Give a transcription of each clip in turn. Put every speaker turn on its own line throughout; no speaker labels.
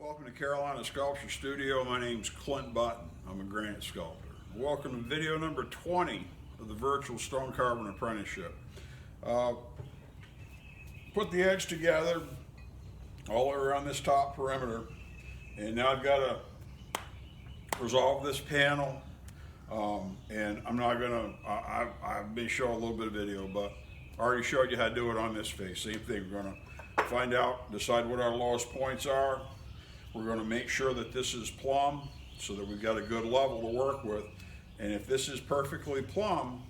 Welcome to Carolina Sculpture Studio. My name's Clint Button. I'm a granite sculptor. Welcome to video number 20 of the Virtual Stone Carving Apprenticeship. Put the edge together all around this top perimeter, and now I've got to resolve this panel. And I'm not gonna, I may show a little bit of video, but I already showed you how to do it on this face. Same thing, we're gonna find out, decide what our lowest points are. We're gonna make sure that this is plumb so that we've got a good level to work with. And if this is perfectly plumb,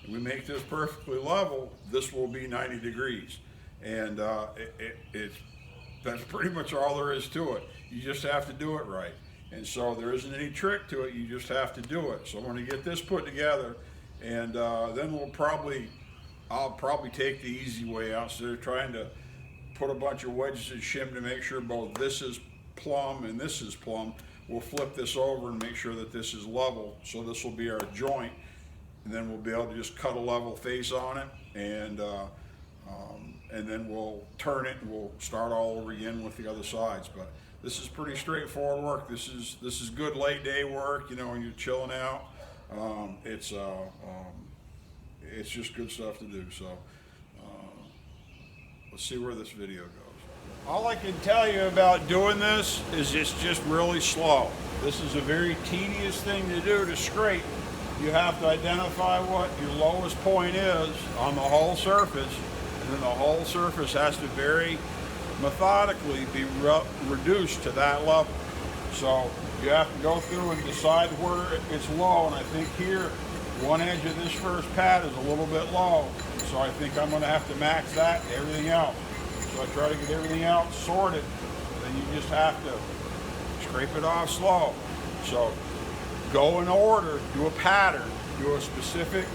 and we make this perfectly level, this will be 90 degrees. And that's pretty much all there is to it. You just have to do it right. And so there isn't any trick to it, you just have to do it. So I'm gonna get this put together, and then I'll probably take the easy way out instead of trying to put a bunch of wedges and shim to make sure both this is plumb and this is plumb. We'll flip this over and make sure that this is level. So this will be our joint, and then we'll be able to just cut a level face on it, and then we'll turn it and we'll start all over again with the other sides. But this is pretty straightforward work. This is good late day work, you know, when you're chilling out. It's just good stuff to do. So let's see where this video goes. All I can tell you about doing this is it's just really slow. This is a very tedious thing to do to scrape. You have to identify what your lowest point is on the whole surface, and then the whole surface has to very methodically be reduced to that level. So you have to go through and decide where it's low, and I think here one edge of this first pad is a little bit low, so I think I'm going to have to match that and everything else. So I try to get everything else sorted, then you just have to scrape it off slow. So go in order, do a pattern, do a specific.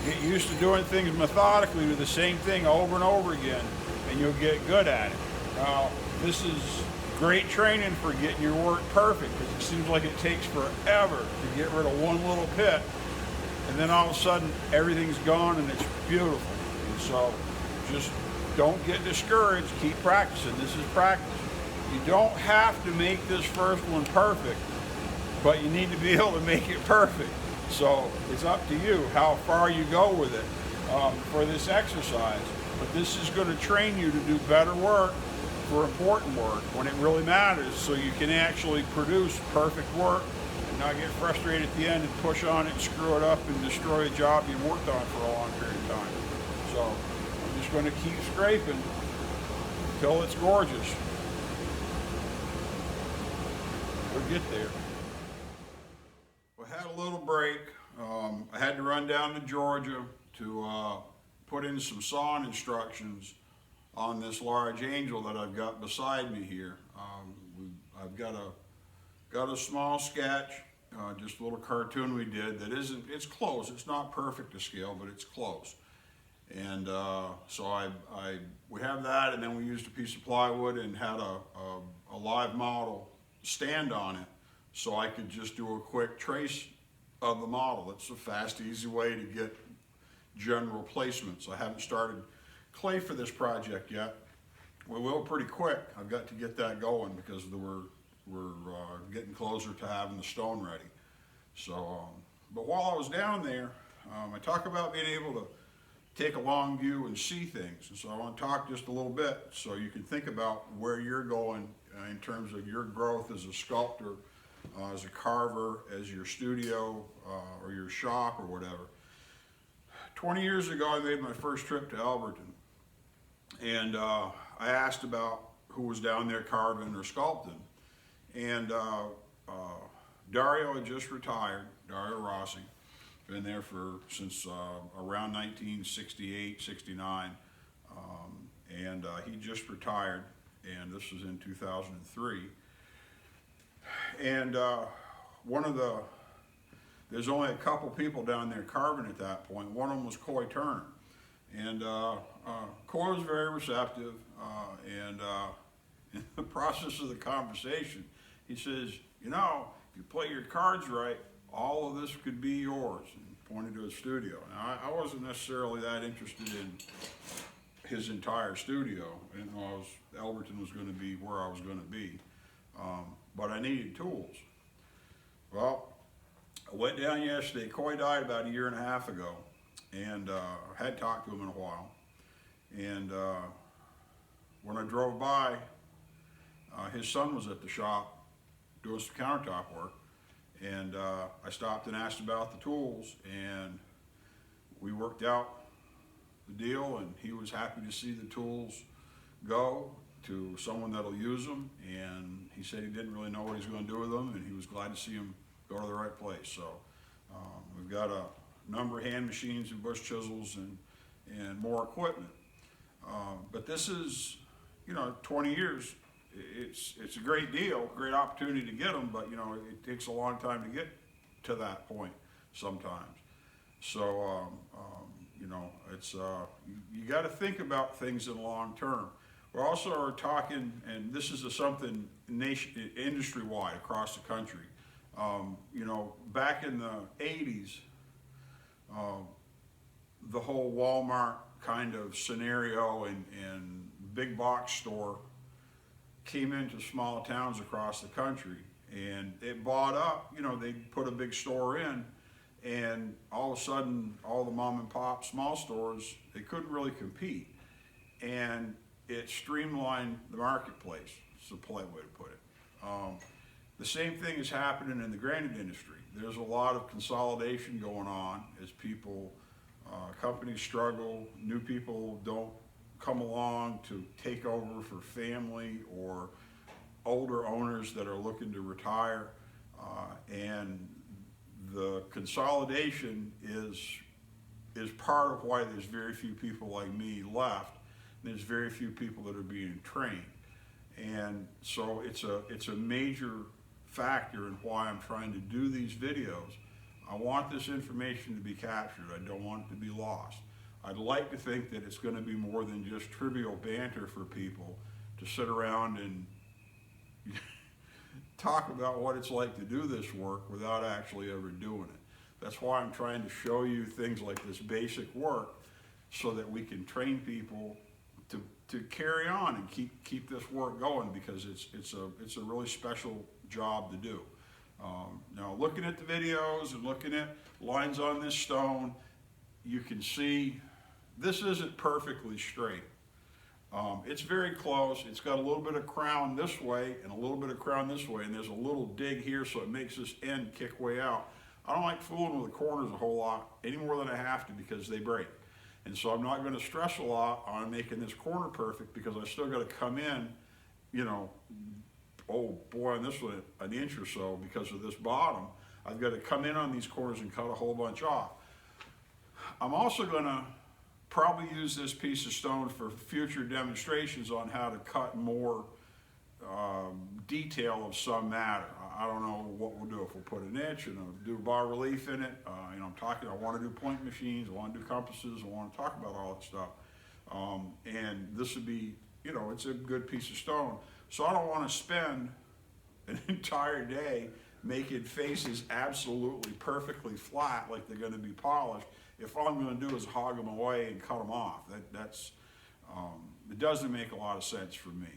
Get used to doing things methodically, do the same thing over and over again, and you'll get good at it. Now, this is great training for getting your work perfect, because it seems like it takes forever to get rid of one little pit, and then all of a sudden everything's gone and it's beautiful. And so just don't get discouraged, keep practicing. This is practice. You don't have to make this first one perfect, but you need to be able to make it perfect. So it's up to you how far you go with it for this exercise. But this is going to train you to do better work for important work when it really matters, so you can actually produce perfect work and not get frustrated at the end and push on it and screw it up and destroy a job you worked on for a long period of time. So I'm just going to keep scraping until it's gorgeous. We'll get there. We had a little break. I had to run down to Georgia to put in some sawing instructions on this large angel that I've got beside me here. I've got a small sketch, just a little cartoon we did that it's close. It's not perfect to scale, but it's close. And so we have that, and then we used a piece of plywood and had a live model stand on it, so I could just do a quick trace of the model. It's a fast, easy way to get general placements. I haven't started clay for this project yet. We will pretty quick. I've got to get that going because we're getting closer to having the stone ready. So, but while I was down there, I talk about being able to take a long view and see things. And so I want to talk just a little bit so you can think about where you're going in terms of your growth as a sculptor, as a carver, as your studio or your shop or whatever. 20 years ago, I made my first trip to Alberton, and I asked about who was down there carving or sculpting, and Dario had just retired, Dario Rossi, been there since around 1968, 69, and he just retired, and this was in 2003. And there's only a couple people down there carving at that point. One of them was Coy Turner. And Coy was very receptive, and in the process of the conversation, he says, you know, if you play your cards right, all of this could be yours, and pointed to his studio. Now, I wasn't necessarily that interested in his entire studio, and Elberton was going to be where I was going to be, but I needed tools. Well, I went down yesterday. Coy died about 1.5 years ago, and I hadn't talked to him in a while. And when I drove by, his son was at the shop doing some countertop work, and I stopped and asked about the tools, and we worked out the deal, and he was happy to see the tools go to someone that'll use them, and he said he didn't really know what he was going to do with them, and he was glad to see them go to the right place. So we've got a number of hand machines and bush chisels and more equipment. But this is, 20 years, it's a great deal, great opportunity to get them, but it takes a long time to get to that point sometimes. So, it's, you got to think about things in the long term. We also are talking, and this is something industry-wide across the country. Back in the 80s, the whole Walmart kind of scenario and big box store came into small towns across the country, and it bought up, they put a big store in, and all of a sudden all the mom and pop small stores, they couldn't really compete, and it streamlined the marketplace. It's a polite way to put it. The same thing is happening in the granite industry. There's a lot of consolidation going on as companies struggle, new people don't come along to take over for family or older owners that are looking to retire, and the consolidation is part of why there's very few people like me left. There's very few people that are being trained, and so it's a major factor in why I'm trying to do these videos. I want this information to be captured. I don't want it to be lost. I'd like to think that it's going to be more than just trivial banter for people to sit around and talk about what it's like to do this work without actually ever doing it. That's why I'm trying to show you things like this basic work so that we can train people to carry on and keep this work going, because it's a really special job to do. Now, looking at the videos and looking at lines on this stone, you can see this isn't perfectly straight. It's very close. It's got a little bit of crown this way and a little bit of crown this way, and there's a little dig here, so it makes this end kick way out. I don't like fooling with the corners a whole lot, any more than I have to, because they break. And so I'm not going to stress a lot on making this corner perfect, because I still got to come in, oh boy, on this one, 1 inch or so, because of this bottom. I've got to come in on these corners and cut a whole bunch off. I'm also going to probably use this piece of stone for future demonstrations on how to cut more detail of some matter. I don't know what we'll do, if we'll put an etch and do bas relief in it. I want to do point machines, I want to do compasses, I want to talk about all that stuff. And this would be, it's a good piece of stone. So I don't want to spend an entire day making faces absolutely perfectly flat like they're going to be polished if all I'm going to do is hog them away and cut them off. It doesn't make a lot of sense for me.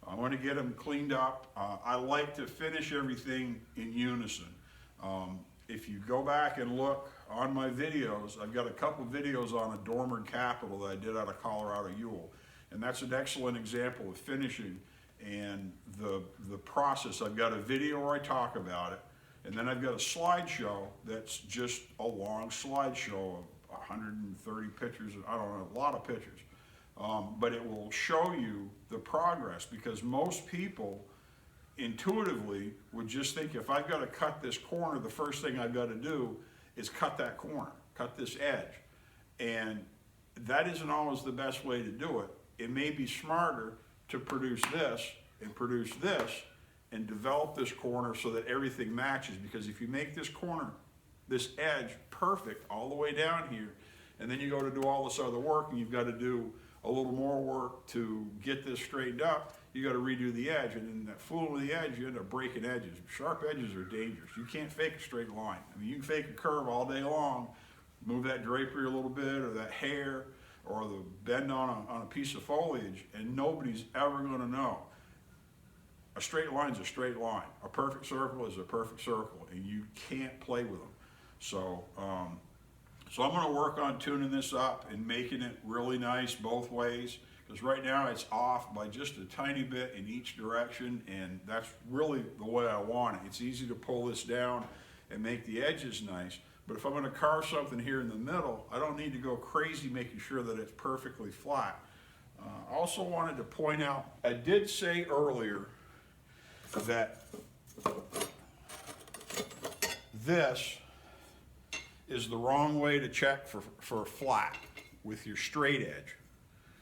I want to get them cleaned up. I like to finish everything in unison. If you go back and look on my videos, I've got a couple videos on a dormer capital that I did out of Colorado Yule, and that's an excellent example of finishing and the process. I've got a video where I talk about it, and then I've got a slideshow that's just a long slideshow of 130 pictures, I don't know, a lot of pictures. But it will show you the progress, because most people intuitively would just think, if I've got to cut this corner, the first thing I've got to do is cut that corner, cut this edge. And that isn't always the best way to do it. It may be smarter to produce this and develop this corner so that everything matches, because if you make this corner, this edge perfect all the way down here, and then you go to do all this other work and you've got to do a little more work to get this straightened up, you got to redo the edge, and in that fooling with the edge, you end up breaking edges. Sharp edges are dangerous. You can't fake a straight line. I mean, you can fake a curve all day long, move that drapery a little bit or that hair, or the bend on a piece of foliage, and nobody's ever going to know. A straight line is a straight line. A perfect circle is a perfect circle, and you can't play with them. So, so I'm going to work on tuning this up and making it really nice both ways, because right now it's off by just a tiny bit in each direction, and that's really the way I want it. It's easy to pull this down and make the edges nice, but if I'm going to carve something here in the middle, I don't need to go crazy making sure that it's perfectly flat. I also wanted to point out, I did say earlier that this is the wrong way to check for flat with your straight edge,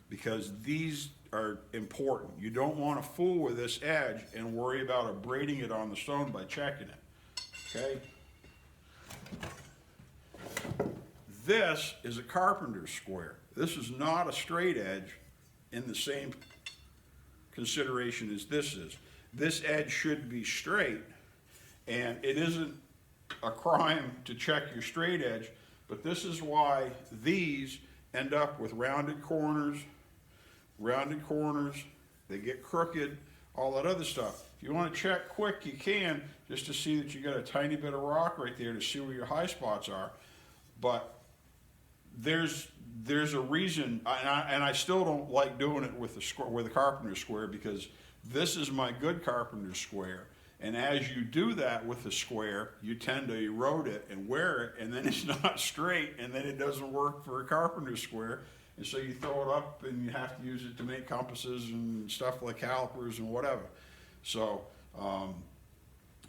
because these are important. You don't want to fool with this edge and worry about abrading it on the stone by checking it, okay? This is a carpenter's square. This is not a straight edge in the same consideration as this is. This edge should be straight, and it isn't a crime to check your straight edge, but this is why these end up with rounded corners, they get crooked, all that other stuff. If you want to check quick, you can, just to see that you got a tiny bit of rock right there to see where your high spots are. But there's a reason, and I still don't like doing it with the carpenter's square, because this is my good carpenter's square. And as you do that with the square, you tend to erode it and wear it, and then it's not straight, and then it doesn't work for a carpenter's square. And so you throw it up and you have to use it to make compasses and stuff like calipers and whatever. So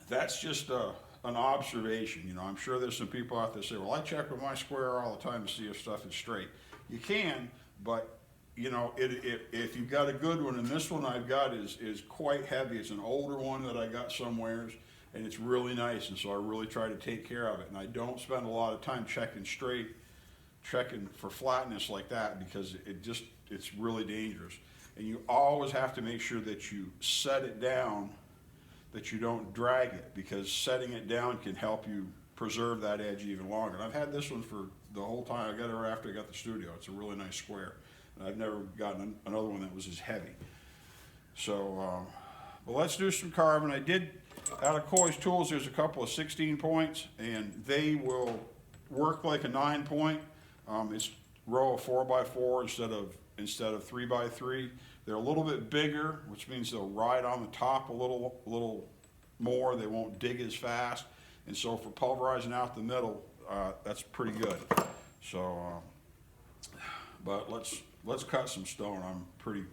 that's just an observation. You know, I'm sure there's some people out there say, well, I check with my square all the time to see if stuff is straight. You can, but you know, if you've got a good one, and this one I've got is quite heavy. It's an older one that I got somewheres, and it's really nice, and so I really try to take care of it. And I don't spend a lot of time checking for flatness like that, because it's really dangerous. And you always have to make sure that you set it down, that you don't drag it, because setting it down can help you preserve that edge even longer. And I've had this one for the whole time. I got it right after I got the studio. It's a really nice square. I've never gotten another one that was as heavy. So, but let's do some carving. I did, out of Coy's tools, there's a couple of 16 points, and they will work like a 9 point. It's row of 4x4 instead of 3x3. They're a little bit bigger, which means they'll ride on the top a little more. They won't dig as fast, and so for pulverizing out the middle, that's pretty good. So, but let's cut some stone. I'm pretty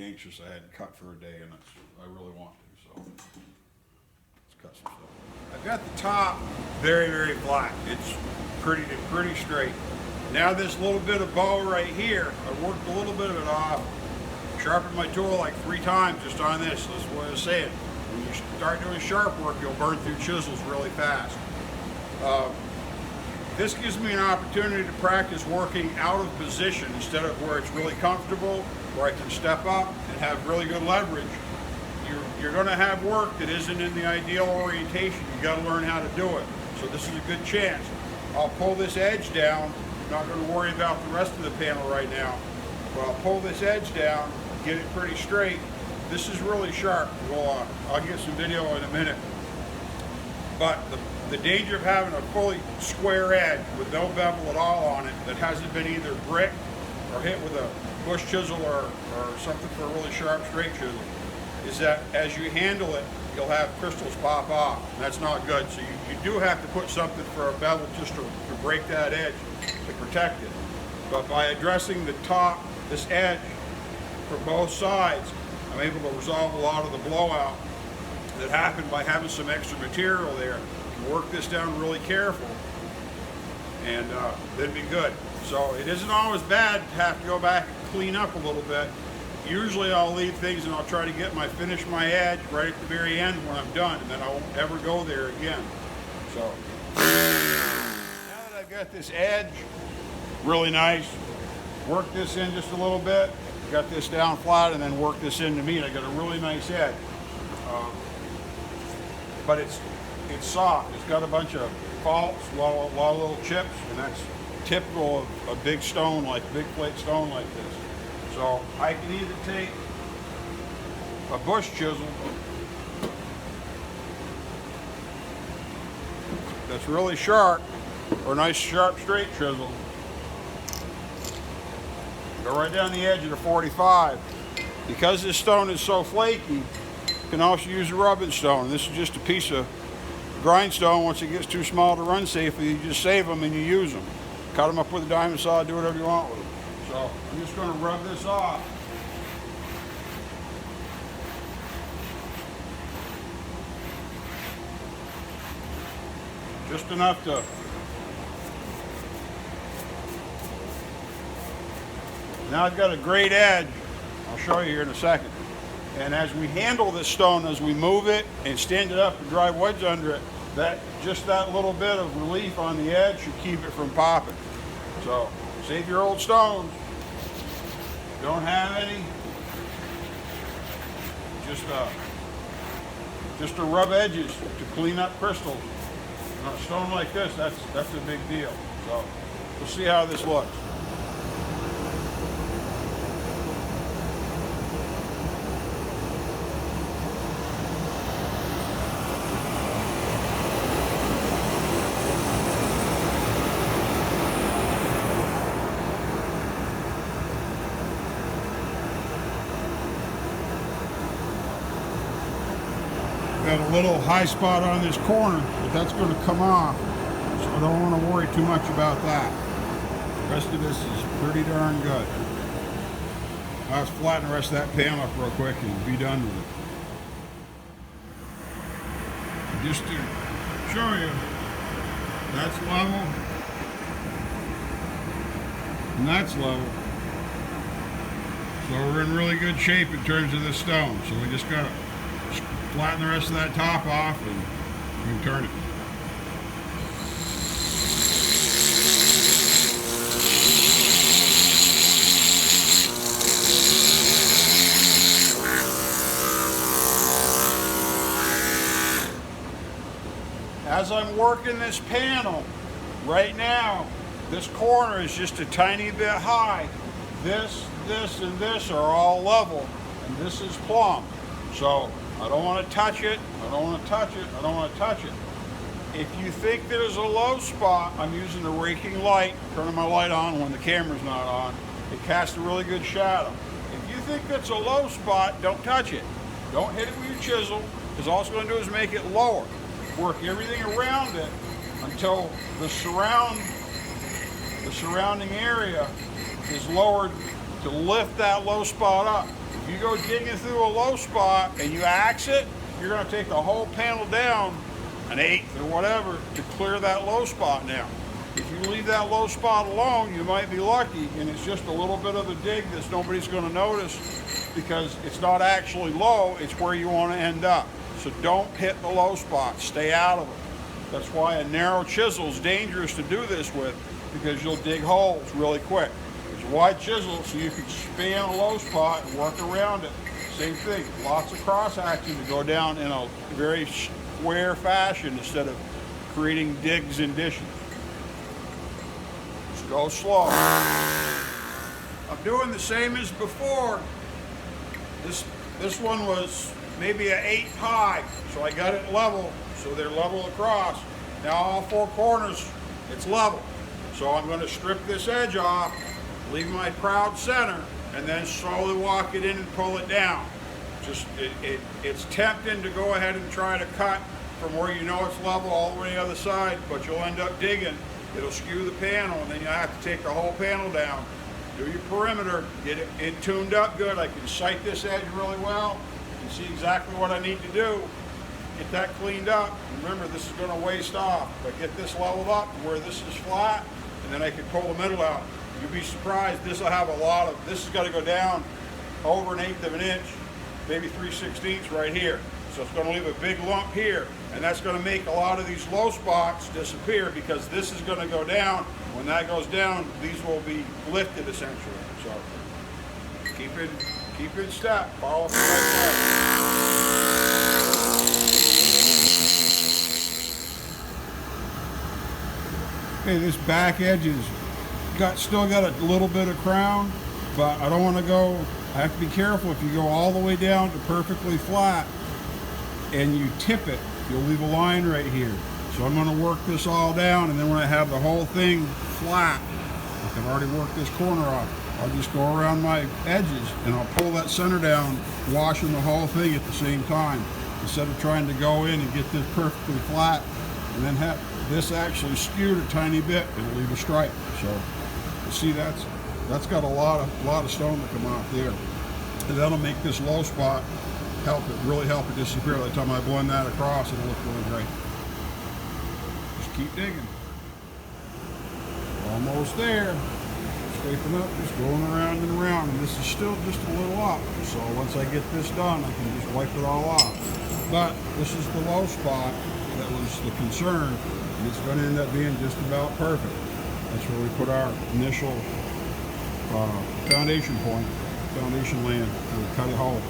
anxious. I hadn't cut for a day, and I really want to. So let's cut some stone. I've got the top very, very flat. It's pretty straight. Now this little bit of bow right here, I worked a little bit of it off. Sharpened my tool like 3 times just on this. That's what I was saying. When you start doing sharp work, you'll burn through chisels really fast. This gives me an opportunity to practice working out of position instead of where it's really comfortable, where I can step up and have really good leverage. You're going to have work that isn't in the ideal orientation. You got to learn how to do it. So this is a good chance. I'll pull this edge down. I'm not going to worry about the rest of the panel right now. But I'll pull this edge down, get it pretty straight. This is really sharp. Well, I'll get some video in a minute. But the danger of having a fully square edge with no bevel at all on it that hasn't been either bricked or hit with a bush chisel or something for a really sharp straight chisel is that as you handle it, you'll have crystals pop off. And that's not good. So you do have to put something for a bevel just to break that edge to protect it. But by addressing the top, this edge from both sides, I'm able to resolve a lot of the blowout that happened by having some extra material there. Work this down really careful, and that'd be good. So it isn't always bad to have to go back and clean up a little bit. Usually I'll leave things and I'll try to finish my edge right at the very end when I'm done, and then I won't ever go there again. So now that I've got this edge really nice, work this in just a little bit, got this down flat, and then work this in to meet. I got a really nice edge, but it's soft. It's got a bunch of faults, a lot of little chips, and typical of a big stone, like big plate stone like this. So I can either take a bush chisel that's really sharp, or a nice sharp straight chisel, go right down the edge of the 45. Because this stone is so flaky, you can also use a rubbing stone. This is just a piece of grindstone. Once it gets too small to run safely, you just save them and you use them. Cut them up with a diamond saw, do whatever you want with them. So I'm just going to rub this off. Just enough to now I've got a great edge. I'll show you here in a second. And as we handle this stone, as we move it and stand it up and drive wedge under it, just that little bit of relief on the edge should keep it from popping. So save your old stones. Don't have any. Just to rub edges to clean up crystals. On a stone like this, that's a big deal. So we'll see how this looks. Got a little high spot on this corner, but that's going to come off, so I don't want to worry too much about that. The rest of this is pretty darn good. I'll just flatten the rest of that pan up real quick and be done with it. Just to show you, that's level, and that's level. So we're in really good shape in terms of this stone. So we just got to flatten the rest of that top off and we can turn it. As I'm working this panel, right now, this corner is just a tiny bit high. This, and this are all level, and this is plumb. So I don't want to touch it, I don't want to touch it, I don't want to touch it. If you think there's a low spot, I'm using the raking light, turning my light on when the camera's not on. It casts a really good shadow. If you think that's a low spot, don't touch it. Don't hit it with your chisel, because all it's going to do is make it lower. Work everything around it until the surrounding area is lowered to lift that low spot up. If you go digging through a low spot and you axe it, you're going to take the whole panel down an eighth or whatever to clear that low spot now. If you leave that low spot alone, you might be lucky, and it's just a little bit of a dig that nobody's going to notice because it's not actually low, it's where you want to end up. So don't hit the low spot, stay out of it. That's why a narrow chisel is dangerous to do this with, because you'll dig holes really quick. It's a wide chisel so you can span a low spot and work around it. Same thing, lots of cross action to go down in a very square fashion instead of creating digs and dishes. Just go slow. I'm doing the same as before. This one was maybe an 8 high, so I got it level, so they're level across. Now all 4 corners, it's level. So I'm going to strip this edge off, leave my proud center, and then slowly walk it in and pull it down. It's tempting to go ahead and try to cut from where you know it's level all the way to the other side, but you'll end up digging. It'll skew the panel, and then you have to take the whole panel down. Do your perimeter, get it tuned up good. I can sight this edge really well and see exactly what I need to do. Get that cleaned up. Remember, this is going to waste off, but get this leveled up to where this is flat, and then I can pull the middle out. You'll be surprised, this will have a lot of, this has got to go down over 1/8 of an inch, maybe 3/16 right here. So it's going to leave a big lump here, and that's going to make a lot of these low spots disappear because this is going to go down. When that goes down, these will be lifted essentially. So keep in step, follow the right way. Okay, this back edge is still got a little bit of crown, but I don't want to go, I have to be careful. If you go all the way down to perfectly flat and you tip it, you'll leave a line right here. So I'm going to work this all down, and then when I have the whole thing flat, I can already work this corner off. I'll just go around my edges and I'll pull that center down, washing the whole thing at the same time, instead of trying to go in and get this perfectly flat and then have this actually skewed a tiny bit. It'll leave a stripe. So you see that's got a lot of stone to come off there, and that'll make this low spot really help it disappear. By the time I blend that across, it'll look really great. Just keep digging. Almost there. Scraping up, just going around and around, and this is still just a little up. So once I get this done, I can just wipe it all off. But this is the low spot that was the concern, and it's going to end up being just about perfect. That's where we put our initial foundation point, foundation land, where we cut a hole.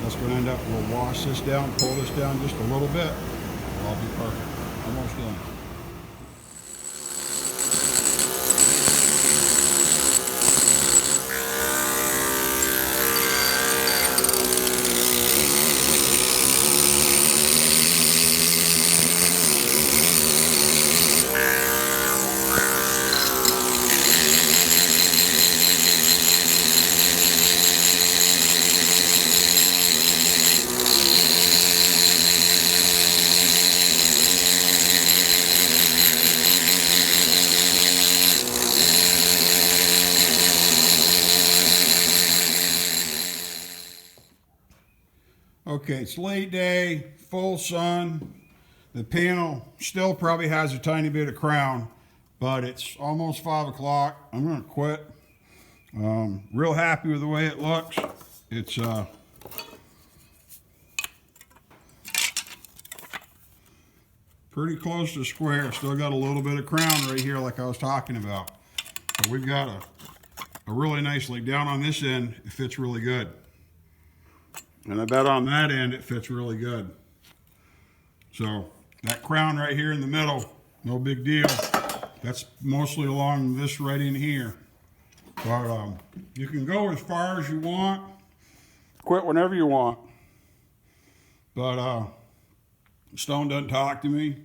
That's going to end up, we'll wash this down, pull this down just a little bit. It'll all be perfect. Almost done. Okay, it's late day, full sun. The panel still probably has a tiny bit of crown, but it's almost 5 o'clock. I'm gonna quit. Real happy with the way it looks. It's pretty close to square. Still got a little bit of crown right here like I was talking about. But we've got a really nice, like down on this end, it fits really good. And I bet on that end it fits really good. So that crown right here in the middle, no big deal. That's mostly along this right in here. But you can go as far as you want, quit whenever you want. But stone doesn't talk to me.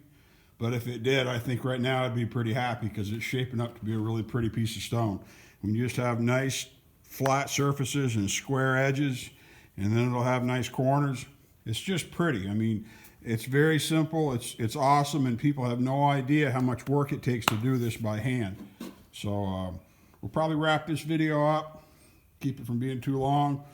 But if it did, I think right now I'd be pretty happy, because it's shaping up to be a really pretty piece of stone. When you just have nice flat surfaces and square edges, and then it'll have nice corners. It's just pretty. I mean, it's very simple. It's awesome, and people have no idea how much work it takes to do this by hand. So we'll probably wrap this video up, keep it from being too long.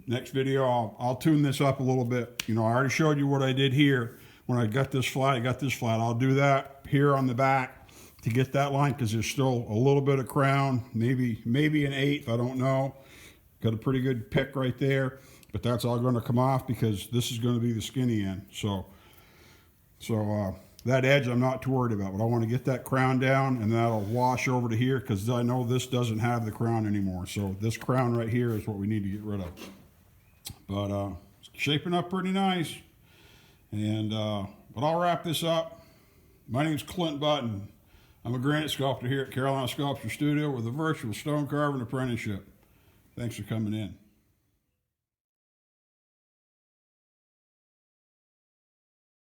Next video, I'll tune this up a little bit. You know, I already showed you what I did here. When I got this flat, I'll do that here on the back to get that line, because there's still a little bit of crown, maybe an eighth, I don't know. Got a pretty good pick right there. But that's all going to come off, because this is going to be the skinny end. So that edge I'm not too worried about, but I want to get that crown down, and that'll wash over to here, because I know this doesn't have the crown anymore. So this crown right here is what we need to get rid of. But it's shaping up pretty nice. And but I'll wrap this up. My name's Clint Button. I'm a granite sculptor here at Carolina Sculpture Studio with a Virtual Stone Carving Apprenticeship. Thanks for coming in.